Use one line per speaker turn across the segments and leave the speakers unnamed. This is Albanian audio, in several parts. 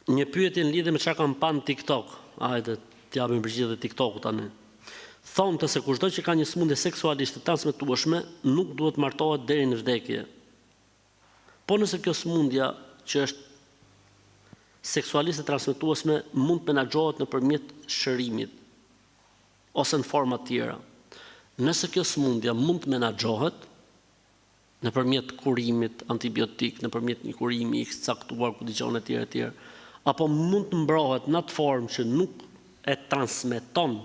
Një pyetje në lidhje me çka kam pa në TikTok. Hajde, t'japim përgjigje TikTokut tani. Thonë se kushdo që ka një sëmundje seksualisht të transmetueshme nuk duhet martohet deri në vdekje. Po nëse kjo sëmundja që është seksualisht e transmetueshme mund të menaxhohet nëpërmjet shërimit ose në forma tjera. Nëse kjo sëmundja mund të menaxhohet nëpërmjet kurimit antibiotik, nëpërmjet një kurimi i caktuar ku dëgjon etj, apo mund të mbrohet në atë formë që nuk e transmeton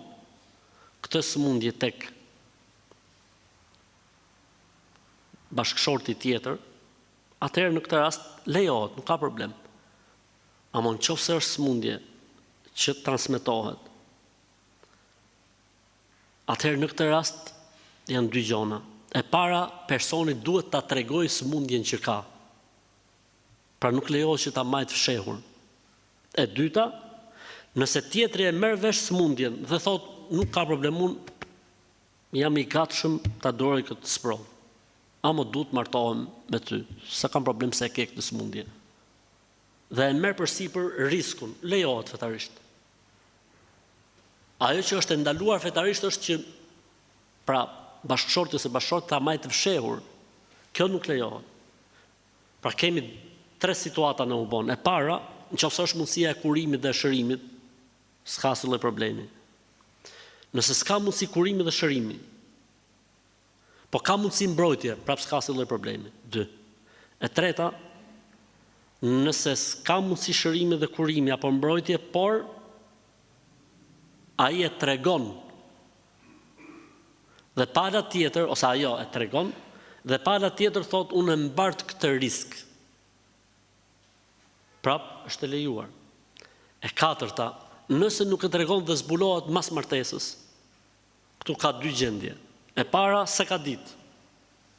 këtë sëmundje tek bashkëshorti tjetër, atëherë në këtë rast lejohet, nuk ka problem. Ama nëse është sëmundje që transmetohet, atëherë në këtë rast janë dy gjona. E para, personi duhet ta tregojë sëmundjen që ka. Pra nuk lejohet që ta majtë fshehur. E dyta, nëse tjetri e merr vesh sëmundjen dhe thotë nuk ka problem, unë jam i gatshëm ta duroj këtë sprovë. Amo duhet martohem me ty, se kam problem se e ke këtë sëmundje. Dhe e merr përsipër riskun, lejohet fetarisht. Ajo që është ndaluar fetarisht është që pra bashkëshorti ose bashkëshorti ta majtë të fshehur. Kjo nuk lejohet. Pra kemi 3 situata në ubon. E para, nëse është mundësia e kurimit dhe shërimit, s'ka asnjë lloj problemi. Nëse s'ka mundësi kurimi dhe shërimi, po ka mundësi mbrojtje, prapë s'ka asnjë lloj problemi. 2. E treta, nëse s'ka mundësi shërimi dhe kurimi apo mbrojtje, por ai e tregon dhe pala tjetër, ose ajo e tregon, dhe pala tjetër thot unë e mbart këtë risk. Prap është e lejuar. E katërta, nëse nuk e tregon dhe zbulohet mas martesës, këtu ka 2 gjendje. E para, se ka ditë.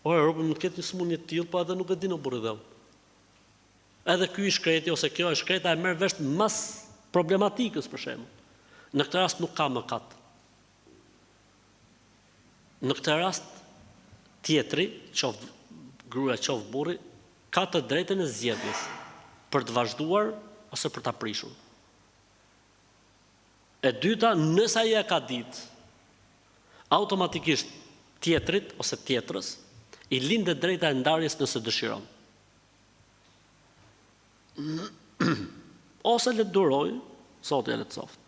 Robi nuk ketë një sëmundje të tillë, po edhe nuk e di në burrë dhe. Edhe ky i shkreti ose kjo e shkreta e merr vesh mas problematikës për shembull. Në këtë rast nuk ka mëkat. Në këtë rast tjetri, qoftë gruaja, qoftë burri, ka të drejtën e zgjedhjes për të vazhduar ose për ta prishur. E dyta, nëse ai e ka ditë, automatikisht tjetrit ose tjetrës i lindet drejta e ndarjes nëse dëshiron. Ose le të duroj, Zoti e lehtësoft.